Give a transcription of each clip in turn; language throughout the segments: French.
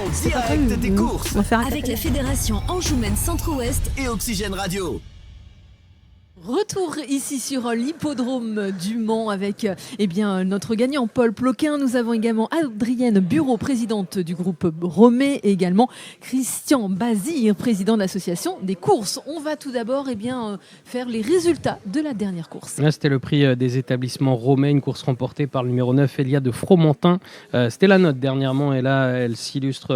direct des courses. On va faire un Avec la fédération Anjoumen Centre-Ouest et Oxygène Radio. Retour ici sur l'hippodrome du Mans avec notre gagnant Paul Ploquin. Nous avons également Adrienne Bureau, présidente du groupe Romée, et également Christian Bazir, président de l'association des courses. On va tout d'abord faire les résultats de la dernière course. Là, c'était le prix des établissements Romée, une course remportée par le numéro 9, Elia de Fromentin. C'était la note dernièrement, et là, elle s'illustre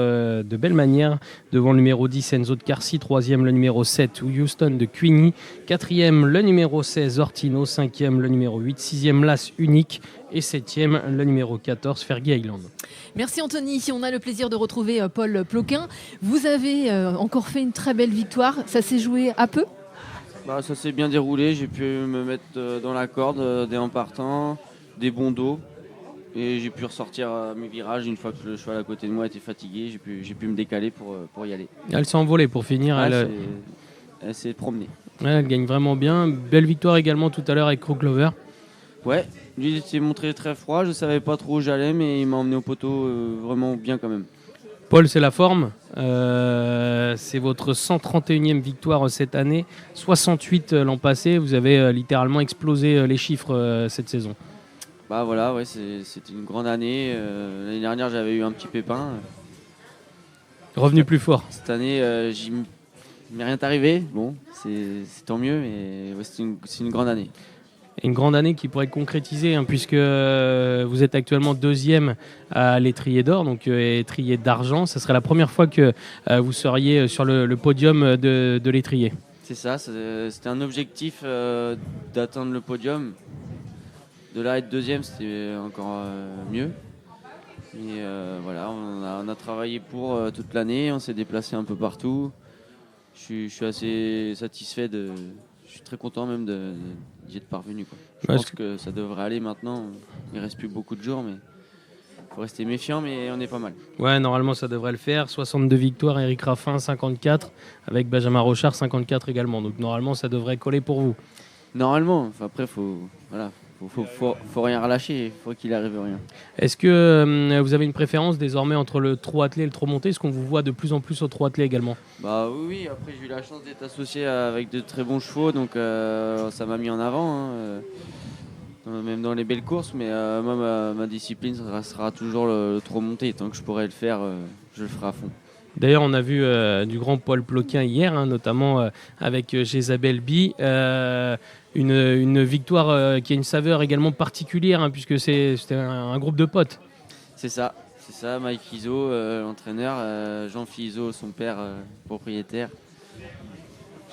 de belle manière devant le numéro 10, Enzo de Carcy, 3e le numéro 7, Houston de Cuigny, 4e le numéro 16, Ortino, 5e le numéro 8, 6e Las Unique et 7e le numéro 14, Fergie Island. Merci Anthony, on a le plaisir de retrouver Paul Ploquin. Vous avez encore fait une très belle victoire, ça s'est joué à peu ? Ça s'est bien déroulé, j'ai pu me mettre dans la corde dès en partant, des bons dos. Et j'ai pu ressortir à mes virages une fois que le cheval à côté de moi était fatigué. J'ai pu me décaler pour y aller. Elle s'est envolée pour finir. Elle s'est promenée. Ouais, elle gagne vraiment bien. Belle victoire également tout à l'heure avec Crooklover. Ouais, lui il s'est montré très froid. Je savais pas trop où j'allais, mais il m'a emmené au poteau vraiment bien quand même. Paul, c'est la forme. C'est votre 131e victoire cette année. 68 l'an passé. Vous avez littéralement explosé les chiffres cette saison. Voilà, ouais, c'était une grande année. L'année dernière, j'avais eu un petit pépin. Revenu plus fort. Cette année, il m'est rien arrivé. Bon, c'est tant mieux, mais ouais, c'est une grande année. Et une grande année qui pourrait être concrétisée, puisque vous êtes actuellement 2e à l'étrier d'or, donc étrier d'argent. Ce serait la première fois que vous seriez sur le podium de l'étrier. C'est ça, c'était un objectif d'atteindre le podium. De là, être 2e, c'était encore mieux. Mais voilà, on a travaillé pour toute l'année, on s'est déplacé un peu partout. Je suis assez satisfait, je suis très content même d'y être parvenu, quoi. Je pense que ça devrait aller maintenant. Il ne reste plus beaucoup de jours, mais il faut rester méfiant, mais on est pas mal. Ouais, normalement ça devrait le faire. 62 victoires, Eric Raffin 54, avec Benjamin Rochard 54 également. Donc normalement ça devrait coller pour vous. Normalement, après faut rien relâcher, il faut qu'il arrive rien. Est-ce que vous avez une préférence désormais entre le trot attelé et le trot monté ? Est-ce qu'on vous voit de plus en plus au trot attelé également ? Oui, après j'ai eu la chance d'être associé avec de très bons chevaux, donc ça m'a mis en avant, même dans les belles courses, mais moi ma discipline restera toujours le trot monté. Tant que je pourrai le faire, je le ferai à fond. D'ailleurs, on a vu du grand Paul Ploquin hier, notamment avec Jésabel B. Une victoire qui a une saveur également particulière, puisque c'était un groupe de potes. C'est ça, Mike Iso, l'entraîneur, Jean-Philippe Iso, son père propriétaire.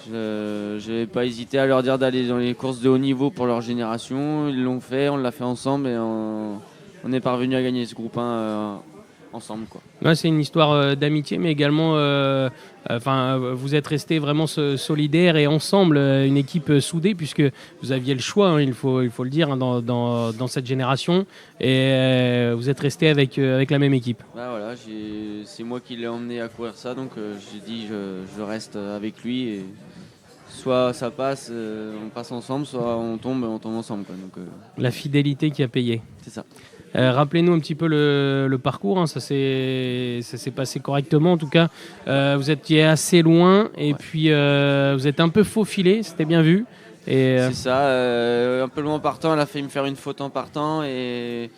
Je n'avais pas hésité à leur dire d'aller dans les courses de haut niveau pour leur génération. Ils l'ont fait, on l'a fait ensemble et on est parvenu à gagner ce groupe 1 ensemble, quoi. Ouais, c'est une histoire d'amitié, mais également vous êtes restés vraiment solidaires et ensemble, une équipe soudée, puisque vous aviez le choix, il faut le dire, dans cette génération, et vous êtes restés avec la même équipe. Voilà, c'est moi qui l'ai emmené à courir ça, donc j'ai dit je reste avec lui, et soit ça passe, on passe ensemble, soit on tombe ensemble, quoi. Donc, la fidélité qui a payé. C'est ça. Rappelez-nous un petit peu le parcours, ça s'est passé correctement en tout cas. Vous étiez assez loin et puis vous êtes un peu faufilé, c'était bien vu. C'est ça, un peu loin en partant, elle a failli me faire une faute en partant et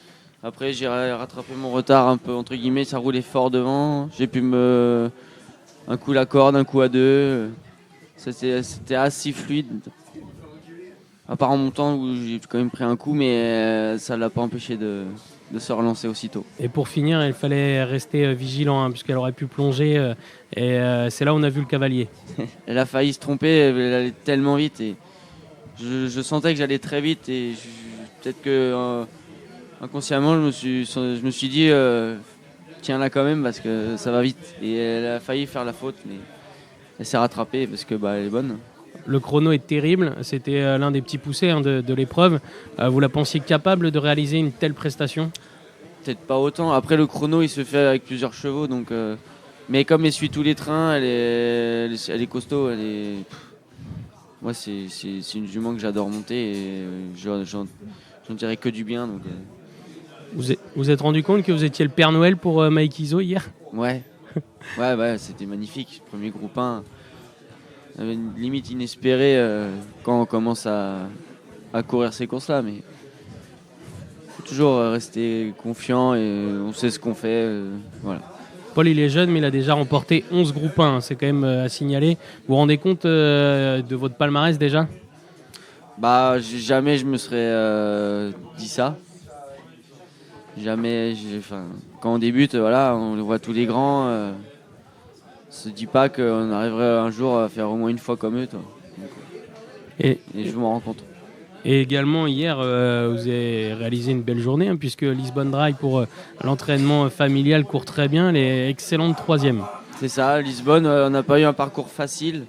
après j'ai rattrapé mon retard un peu entre guillemets, ça roulait fort devant. J'ai pu un coup la corde, un coup à deux, c'était assez fluide. À part en montant où j'ai quand même pris un coup, mais ça ne l'a pas empêché de se relancer aussitôt. Et pour finir, il fallait rester vigilant, puisqu'elle aurait pu plonger. Et c'est là où on a vu le cavalier. Elle a failli se tromper, elle allait tellement vite. Et je sentais que j'allais très vite. Et peut-être que inconsciemment, je me suis dit, tiens-la quand même, parce que ça va vite. Et elle a failli faire la faute, mais elle s'est rattrapée, parce que elle est bonne. Le chrono est terrible, c'était l'un des petits poussés de l'épreuve. Vous la pensiez capable de réaliser une telle prestation ? Peut-être pas autant. Après, le chrono, il se fait avec plusieurs chevaux. Donc, mais comme elle suit tous les trains, elle est costaud. Moi, c'est une jument que j'adore monter et j'en dirais que du bien. Donc, Vous êtes rendu compte que vous étiez le Père Noël pour Mike Iso hier ? Ouais, Ouais, c'était magnifique. Premier groupe 1. Il y avait une limite inespérée quand on commence à courir ces courses-là. Mais il faut toujours rester confiant et on sait ce qu'on fait. Voilà. Paul, il est jeune, mais il a déjà remporté 11 groupes 1. Hein, c'est quand même à signaler. Vous vous rendez compte de votre palmarès déjà ? Jamais je me serais dit ça. Jamais. Quand on débute, voilà, on voit tous les grands. On se dit pas qu'on arriverait un jour à faire au moins une fois comme eux. Toi. Donc, et je m'en rends compte. Et également, hier, vous avez réalisé une belle journée, hein, puisque Lisbonne Dry, pour l'entraînement familial, court très bien. Elle est excellente 3e. C'est ça, Lisbonne, on n'a pas eu un parcours facile.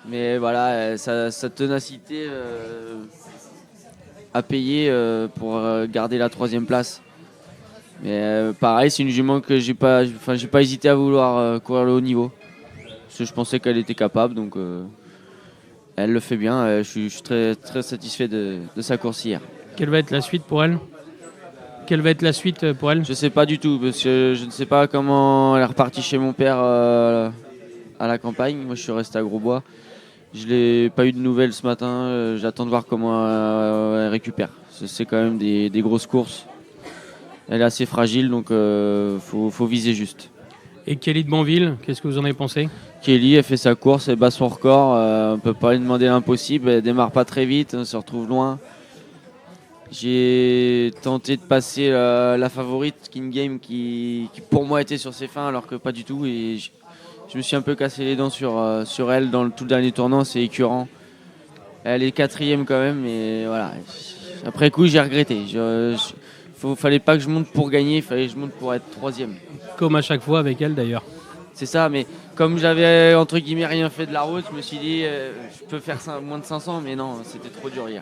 Mais voilà, sa ténacité a payé pour garder la 3e place. Mais pareil, c'est une jument que j'ai pas hésité à vouloir courir le haut niveau. Parce que je pensais qu'elle était capable, donc elle le fait bien. Je suis très, très satisfait de sa course hier. Quelle va être la suite pour elle ? Je sais pas du tout, parce que je ne sais pas comment elle est repartie chez mon père à la campagne. Moi, je suis resté à Grosbois. Je n'ai pas eu de nouvelles ce matin. J'attends de voir comment elle récupère. C'est quand même des grosses courses. Elle est assez fragile, donc faut viser juste. Et Kelly de Banville, qu'est-ce que vous en avez pensé ? Kelly, elle fait sa course, elle bat son record. On ne peut pas lui demander l'impossible. Elle démarre pas très vite, on se retrouve loin. J'ai tenté de passer la favorite King Game qui pour moi était sur ses fins alors que pas du tout. Et je me suis un peu cassé les dents sur elle dans tout le dernier tournant, c'est écœurant. Elle est 4e quand même, mais voilà. Après coup, j'ai regretté. Fallait pas que je monte pour gagner, il fallait que je monte pour être 3e. Comme à chaque fois avec elle d'ailleurs. C'est ça, mais comme j'avais entre guillemets rien fait de la route, je me suis dit je peux faire moins de 500, mais non, c'était trop dur hier.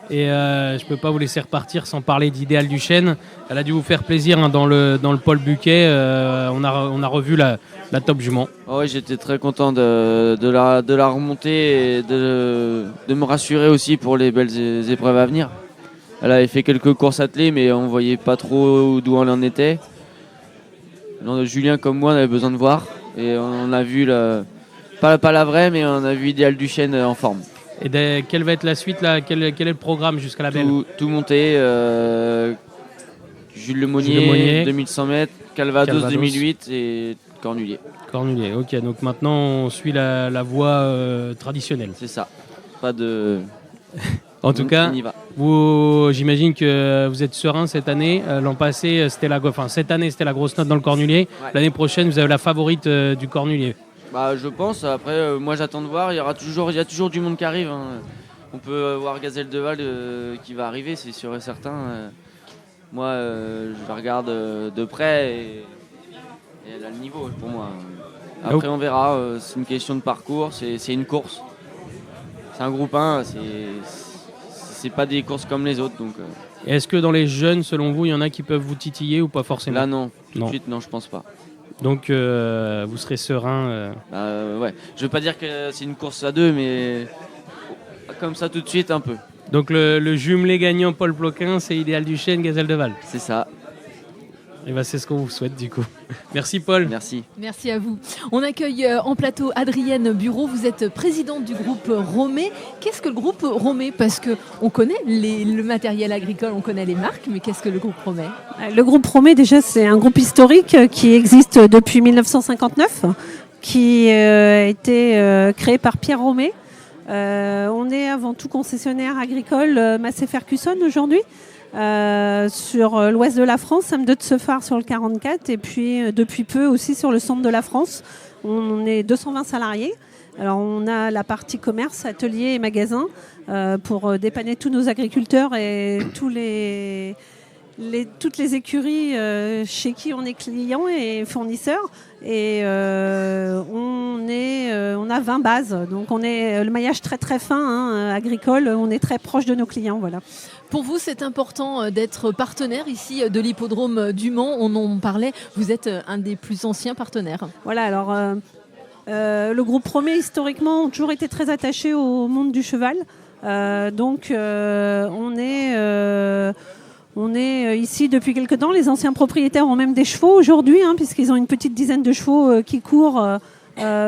Et je peux pas vous laisser repartir sans parler d'Idéal Duchesne. Elle a dû vous faire plaisir hein, dans le Paul Buquet. On a revu la top jument. Oh oui, j'étais très content de la remonter et de me rassurer aussi pour les belles épreuves à venir. Elle avait fait quelques courses attelées, mais on voyait pas trop d'où elle en était. Julien comme moi, on avait besoin de voir. Et on a vu, pas la vraie, mais on a vu Idéal Duchesne en forme. Et quelle va être la suite là ? Quel est le programme jusqu'à la belle ? Tout monté. Jules Lemonnier, 2100 mètres, Calvados 2008 et Cornulier. Cornulier, ok. Donc maintenant, on suit la voie traditionnelle. C'est ça. Pas de... En tout cas, j'imagine que vous êtes serein cette année. L'an passé, cette année, c'était la grosse note dans le Cornulier. Ouais. L'année prochaine, vous avez la favorite du Cornulier. Je pense. Après, moi, j'attends de voir. Il y a toujours du monde qui arrive. Hein. On peut voir Gazelle de Val qui va arriver, c'est sûr et certain. Moi, je la regarde de près et elle a le niveau pour moi. Après, on verra. C'est une question de parcours. C'est une course. C'est un groupe 1. C'est pas des courses comme les autres. Donc, Est-ce que dans les jeunes, selon vous, il y en a qui peuvent vous titiller ou pas forcément ? Là, non. Tout de suite, non, je pense pas. Donc, vous serez serein ouais. Je veux pas dire que c'est une course à 2, mais comme ça, tout de suite, un peu. Donc, le jumelé gagnant Paul Ploquin, c'est Idéal Duchesne, Gazelle de Val. C'est ça. Et c'est ce qu'on vous souhaite du coup. Merci Paul. Merci. Merci à vous. On accueille en plateau Adrienne Bureau. Vous êtes présidente du groupe Romée. Qu'est-ce que le groupe Romée ? Parce qu'on connaît le matériel agricole, on connaît les marques, mais qu'est-ce que le groupe Romée ? Le groupe Romée, déjà, c'est un groupe historique qui existe depuis 1959, qui a été créé par Pierre Romée. On est avant tout concessionnaire agricole Massey Ferguson aujourd'hui. Sur l'ouest de la France, Sam-de-Tsefar sur le 44 et puis depuis peu aussi sur le centre de la France. On est 220 salariés. Alors on a la partie commerce, atelier et magasin pour dépanner tous nos agriculteurs et toutes les écuries chez qui on est client et fournisseur. Et on a 20 bases. Donc on est le maillage très très fin agricole. On est très proche de nos clients. Voilà. Pour vous, c'est important d'être partenaire ici de l'hippodrome du Mans. On en parlait. Vous êtes un des plus anciens partenaires. Voilà. Alors le groupe Romée historiquement ont toujours été très attachés au monde du cheval. Donc on On est ici depuis quelque temps. Les anciens propriétaires ont même des chevaux aujourd'hui, puisqu'ils ont une petite dizaine de chevaux qui courent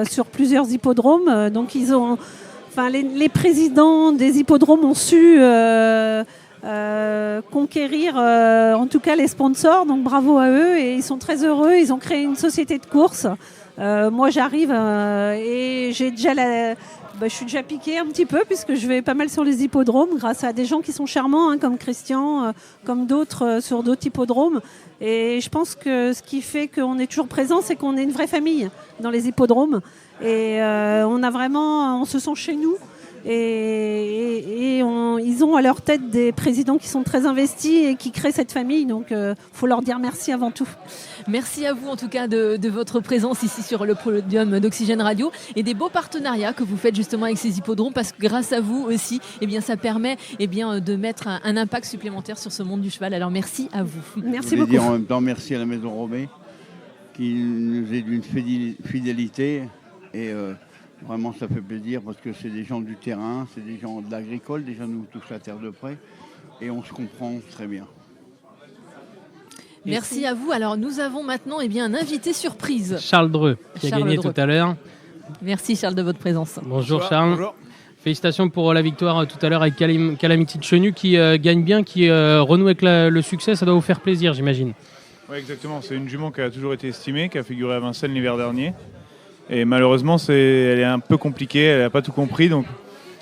sur plusieurs hippodromes. Donc les présidents des hippodromes ont su conquérir en tout cas les sponsors. Donc bravo à eux et ils sont très heureux. Ils ont créé une société de course. Moi j'arrive et j'ai déjà je suis déjà piquée un petit peu puisque je vais pas mal sur les hippodromes grâce à des gens qui sont charmants comme Christian, comme d'autres sur d'autres hippodromes. Et je pense que ce qui fait qu'on est toujours présent, c'est qu'on est une vraie famille dans les hippodromes. Et on se sent chez nous. Ils ont à leur tête des présidents qui sont très investis et qui créent cette famille. Donc, faut leur dire merci avant tout. Merci à vous en tout cas de votre présence ici sur le podium d'Oxygène Radio et des beaux partenariats que vous faites justement avec ces hippodromes parce que grâce à vous aussi, ça permet de mettre un impact supplémentaire sur ce monde du cheval. Alors merci à vous. Merci beaucoup. Je voulais dire en même temps merci à la Maison Romé qui nous est d'une fidélité et vraiment ça fait plaisir parce que c'est des gens du terrain, c'est des gens de l'agricole, des gens qui nous touchent la terre de près et on se comprend très bien. Merci à vous. Alors nous avons maintenant un invité surprise. Charles Dreux, qui a gagné tout à l'heure. Merci Charles de votre présence. Bonjour Charles. Bonjour. Félicitations pour la victoire tout à l'heure avec Calamity de Chenu qui gagne bien, qui renoue avec le succès. Ça doit vous faire plaisir, j'imagine. Oui, exactement. C'est une jument qui a toujours été estimée, qui a figuré à Vincennes l'hiver dernier. Et malheureusement, elle est un peu compliquée, elle n'a pas tout compris. Donc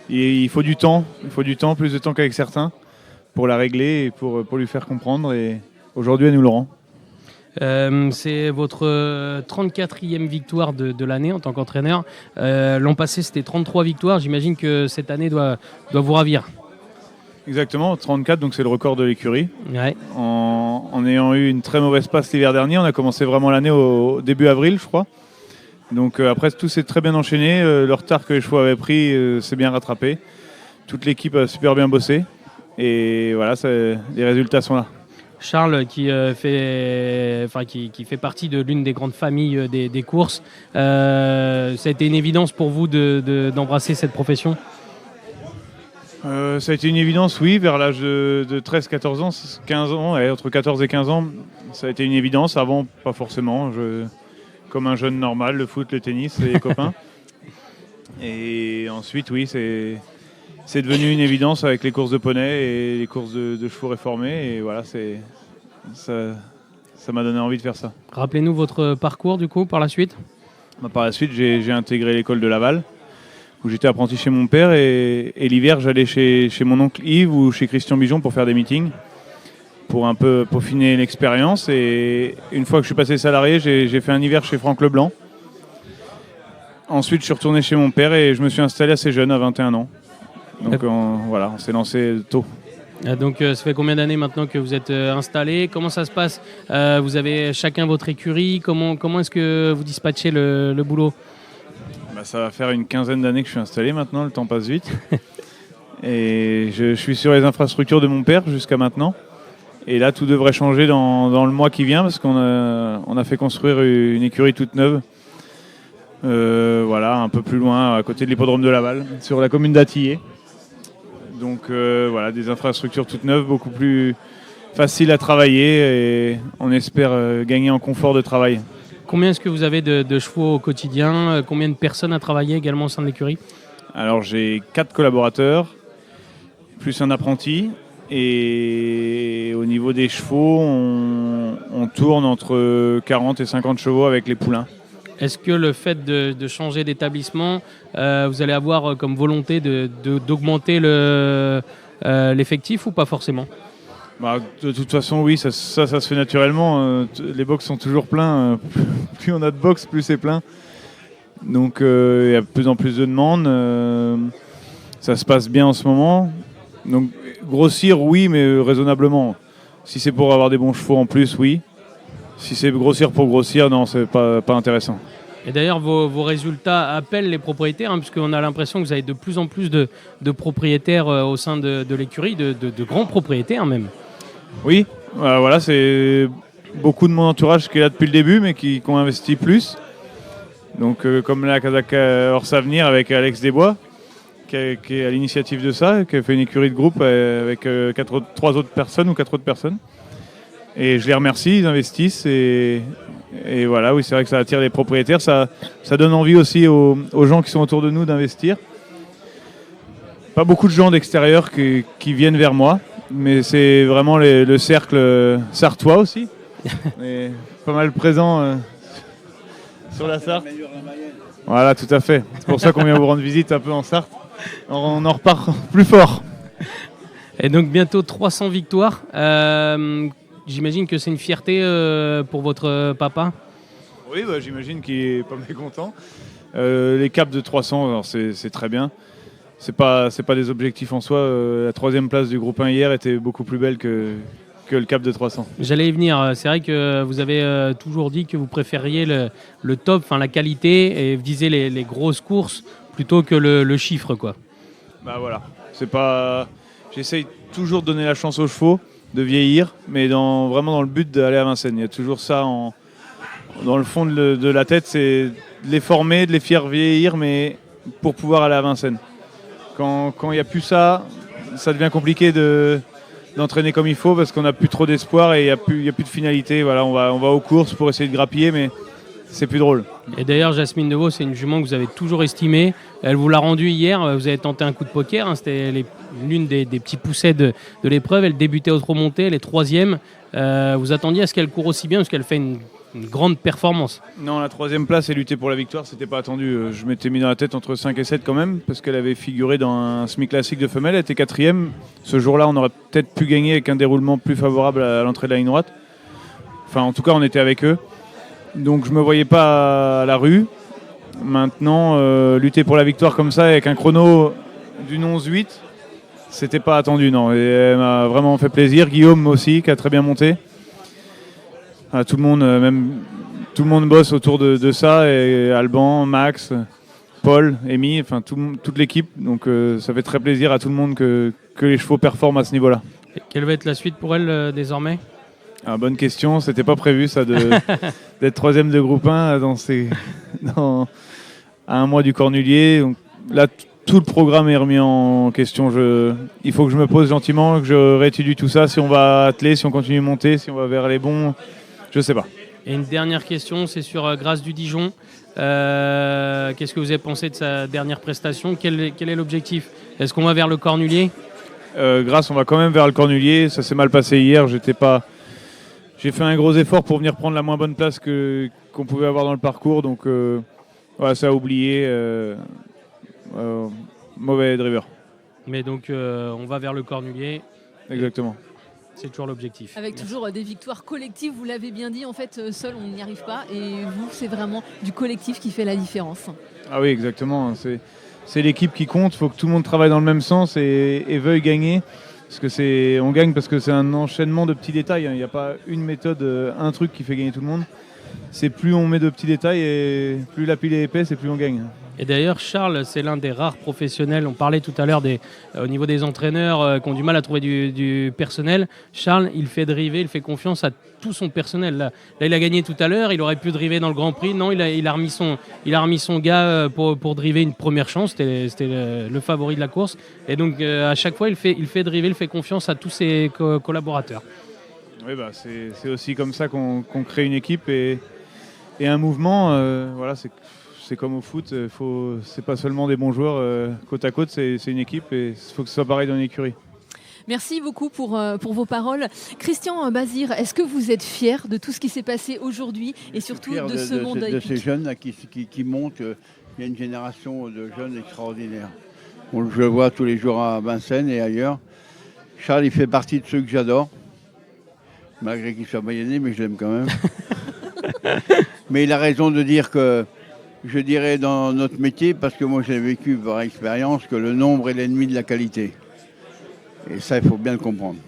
il faut du temps, plus de temps qu'avec certains, pour la régler et pour lui faire comprendre. Et aujourd'hui, elle nous le rend. C'est votre 34e victoire de l'année en tant qu'entraîneur. L'an passé, c'était 33 victoires. J'imagine que cette année doit vous ravir. Exactement, 34, donc c'est le record de l'écurie. Ouais. En ayant eu une très mauvaise passe l'hiver dernier, on a commencé vraiment l'année au début avril, je crois. Donc après, tout s'est très bien enchaîné. Le retard que les chevaux avaient pris s'est bien rattrapé. Toute l'équipe a super bien bossé. Et voilà, les résultats sont là. Charles, qui fait partie de l'une des grandes familles des courses, ça a été une évidence pour vous d'embrasser cette profession ? Ça a été une évidence, oui, vers l'âge de 13-14 ans, 15 ans, entre 14 et 15 ans, ça a été une évidence. Avant, pas forcément. Comme un jeune normal, le foot, le tennis, les copains. Et ensuite, oui, c'est devenu une évidence avec les courses de poney et les courses de chevaux réformés. Et voilà, ça m'a donné envie de faire ça. Rappelez-nous votre parcours, du coup, par la suite. Par la suite, j'ai intégré l'école de Laval, où j'étais apprenti chez mon père. Et l'hiver, j'allais chez mon oncle Yves ou chez Christian Bijon pour faire des meetings, pour un peu peaufiner l'expérience. Et une fois que je suis passé salarié, j'ai fait un hiver chez Franck Leblanc. Ensuite, je suis retourné chez mon père et je me suis installé assez jeune, à 21 ans. Donc on s'est lancé tôt. Donc ça fait combien d'années maintenant que vous êtes installés ? Comment ça se passe ? Vous avez chacun votre écurie ? Comment est-ce que vous dispatchez le boulot ? Ça va faire une quinzaine d'années que je suis installé maintenant, le temps passe vite. Et je suis sur les infrastructures de mon père jusqu'à maintenant. Et là, tout devrait changer dans le mois qui vient parce qu'on a fait construire une écurie toute neuve. Un peu plus loin, à côté de l'hippodrome de Laval, sur la commune d'Attillé. Donc des infrastructures toutes neuves, beaucoup plus faciles à travailler et on espère gagner en confort de travail. Combien est-ce que vous avez de chevaux au quotidien ? Combien de personnes à travailler également au sein de l'écurie ? Alors j'ai 4 collaborateurs, plus un apprenti. Et au niveau des chevaux, on tourne entre 40 et 50 chevaux avec les poulains. Est-ce que le fait de changer d'établissement, vous allez avoir comme volonté d'augmenter l'effectif ou pas forcément ? De toute façon, oui, ça se fait naturellement. Les box sont toujours pleins. Plus on a de box, plus c'est plein. Donc il y a de plus en plus de demandes. Ça se passe bien en ce moment. Donc grossir, oui, mais raisonnablement. Si c'est pour avoir des bons chevaux en plus, oui. Si c'est grossir pour grossir, non, c'est pas intéressant. Et d'ailleurs, vos résultats appellent les propriétaires, puisqu'on a l'impression que vous avez de plus en plus de propriétaires au sein de l'écurie, de grands propriétaires même. Oui, c'est beaucoup de mon entourage qui est là depuis le début, mais qui ont investi plus. Donc, comme la Kazakh Horse Avenir avec Alex Desbois, qui est à l'initiative de ça, qui a fait une écurie de groupe avec 3 autres personnes ou 4 autres personnes. Et je les remercie, ils investissent et voilà, oui, c'est vrai que ça attire les propriétaires, ça donne envie aussi aux gens qui sont autour de nous d'investir. Pas beaucoup de gens d'extérieur qui viennent vers moi, mais c'est vraiment le cercle sartois aussi. Et pas mal présent sur la Sarthe. Voilà, tout à fait. C'est pour ça qu'on vient vous rendre visite un peu en Sarthe. On en repart plus fort. Et donc bientôt 300 victoires. J'imagine que c'est une fierté pour votre papa. Oui, j'imagine qu'il est pas mécontent. Les caps de 300, alors c'est très bien. C'est pas des objectifs en soi. La 3e place du groupe 1 hier était beaucoup plus belle que le cap de 300. J'allais y venir. C'est vrai que vous avez toujours dit que vous préfériez le top, enfin la qualité, et visez les grosses courses plutôt que le chiffre, quoi. Bah voilà. J'essaye toujours de donner la chance aux chevaux de vieillir, mais vraiment dans le but d'aller à Vincennes. Il y a toujours ça dans le fond de la tête, c'est de les former, de les faire vieillir, mais pour pouvoir aller à Vincennes. Quand il n'y a plus ça, ça devient compliqué d'entraîner comme il faut parce qu'on n'a plus trop d'espoir et il n'y a plus de finalité. Voilà, on va aux courses pour essayer de grappiller, mais c'est plus drôle. Et d'ailleurs, Jasmine Deveau, c'est une jument que vous avez toujours estimée. Elle vous l'a rendue hier. Vous avez tenté un coup de poker. Hein, c'était l'une des petits poussets de l'épreuve. Elle débutait au trot monté. Elle est 3e. Vous attendiez à ce qu'elle court aussi bien parce qu'elle fait une grande performance. Non, la 3e place et lutter pour la victoire, c'était pas attendu. Je m'étais mis dans la tête entre 5 et 7 quand même parce qu'elle avait figuré dans un semi-classique de femelle. Elle était 4e. Ce jour-là, on aurait peut-être pu gagner avec un déroulement plus favorable à l'entrée de la ligne droite. Enfin, en tout cas, on était avec eux. Donc je me voyais pas à la rue. Maintenant, lutter pour la victoire comme ça avec un chrono d'une 11-8, c'était pas attendu, non. Et elle m'a vraiment fait plaisir. Guillaume aussi, qui a très bien monté. Tout le monde bosse autour de ça. Et Alban, Max, Paul, Amy, enfin toute l'équipe. Donc ça fait très plaisir à tout le monde que les chevaux performent à ce niveau-là. Et quelle va être la suite pour elle désormais ? Bonne question, c'était pas prévu ça d'être 3e de groupe 1 à un mois du Cornulier. Donc, là, tout le programme est remis en question. Il faut que je me pose gentiment, que je réétudie tout ça, si on va atteler, si on continue de monter, si on va vers les bons, je sais pas. Et une dernière question, c'est sur Grâce du Dijon. Qu'est-ce que vous avez pensé de sa dernière prestation ? Quel est l'objectif ? Est-ce qu'on va vers le Cornulier ? Grâce, on va quand même vers le Cornulier. Ça s'est mal passé hier, j'ai fait un gros effort pour venir prendre la moins bonne place qu'on pouvait avoir dans le parcours. Donc, ça a oublié. Mauvais driver. Mais donc, on va vers le Cornulier. Exactement. C'est toujours l'objectif. Avec toujours des victoires collectives, vous l'avez bien dit, en fait, seul on n'y arrive pas. Et vous, c'est vraiment du collectif qui fait la différence. Ah oui, exactement. C'est l'équipe qui compte. Il faut que tout le monde travaille dans le même sens et veuille gagner. Parce que on gagne parce que c'est un enchaînement de petits détails. Il n'y a pas une méthode, un truc qui fait gagner tout le monde. C'est plus on met de petits détails et plus la pile est épaisse et plus on gagne. Et d'ailleurs, Charles, c'est l'un des rares professionnels. On parlait tout à l'heure au niveau des entraîneurs qui ont du mal à trouver du personnel. Charles, il fait driver, il fait confiance à tout son personnel. Là, il a gagné tout à l'heure. Il aurait pu driver dans le Grand Prix. Non, il a remis son gars pour driver une première chance. C'était le favori de la course. Et donc, à chaque fois, il fait driver, il fait confiance à tous ses collaborateurs. Oui, c'est aussi comme ça qu'on crée une équipe et un mouvement. Voilà, c'est comme au foot, c'est pas seulement des bons joueurs côte à côte, c'est une équipe et il faut que ce soit pareil dans une écurie. Merci beaucoup pour vos paroles. Christian Bazir, est-ce que vous êtes fier de tout ce qui s'est passé aujourd'hui et surtout de ce monde de ces jeunes là, qui montent? Il y a une génération de jeunes extraordinaires. Je le vois tous les jours à Vincennes et ailleurs. Charles, il fait partie de ceux que j'adore, malgré qu'il soit moyenné, mais je l'aime quand même. Mais il a raison de dire que, je dirais dans notre métier, parce que moi j'ai vécu par expérience, que le nombre est l'ennemi de la qualité. Et ça, il faut bien le comprendre.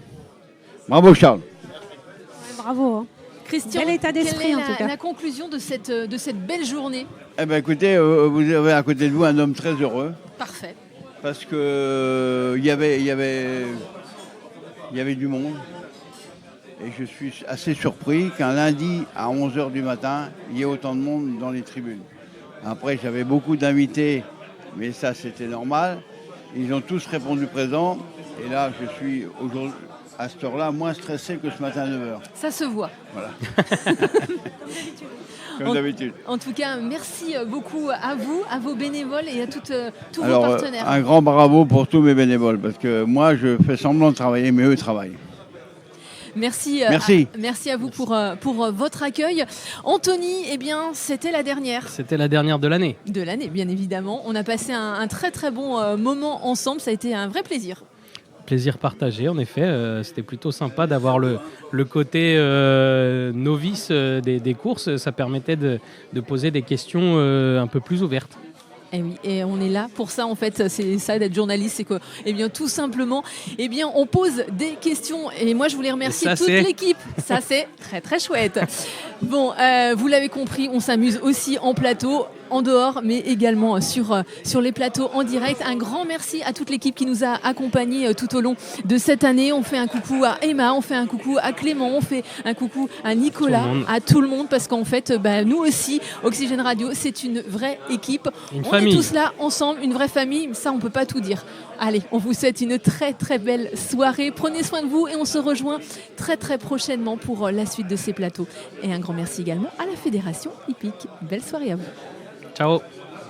Bravo Charles. Ouais, bravo. Hein. Christian, quel état d'esprit, quelle en tout cas. est la conclusion de cette belle journée? Écoutez, vous avez à côté de vous un homme très heureux. Parfait. Parce que il y avait du monde. Et je suis assez surpris qu'un lundi à 11h du matin, il y ait autant de monde dans les tribunes. Après, j'avais beaucoup d'invités, mais ça, c'était normal. Ils ont tous répondu présent. Et là, je suis aujourd'hui, à cette heure-là, moins stressé que ce matin à 9h. Ça se voit. Voilà. En- Comme d'habitude. En tout cas, merci beaucoup à vous, à vos bénévoles et à tous vos Alors, partenaires. un grand bravo pour tous mes bénévoles, parce que moi, je fais semblant de travailler, mais eux travaillent. Merci. Merci. Merci à vous pour votre accueil. Anthony, eh bien, c'était la dernière C'était la dernière de l'année. de l'année, bien évidemment. On a passé un très très bon moment ensemble. Ça a été un vrai plaisir. Plaisir partagé, en effet. C'était plutôt sympa d'avoir le côté novice des courses. Ça permettait de poser des questions un peu plus ouvertes. Et oui, et on est là pour ça en fait, c'est ça d'être journaliste, c'est que, eh bien, tout simplement, eh bien, on pose des questions. Et moi, je voulais remercier ça, toute c'est- l'équipe. Ça, c'est très très chouette. Bon, vous l'avez compris, on s'amuse aussi en plateau, en dehors, mais également sur les plateaux en direct. Un grand merci à toute l'équipe qui nous a accompagnés tout au long de cette année. On fait un coucou à Emma, on fait un coucou à Clément, on fait un coucou à Nicolas, Tout le monde. à tout le monde, parce qu'en fait, nous aussi, Oxygène Radio, c'est une vraie équipe. Une On famille. est tous là ensemble, une vraie famille. Ça, on peut pas tout dire. Allez, on vous souhaite une très très belle soirée. Prenez soin de vous et on se rejoint très très prochainement pour la suite de ces plateaux. Et un grand merci également à la Fédération hippique. Belle soirée à vous. Ciao.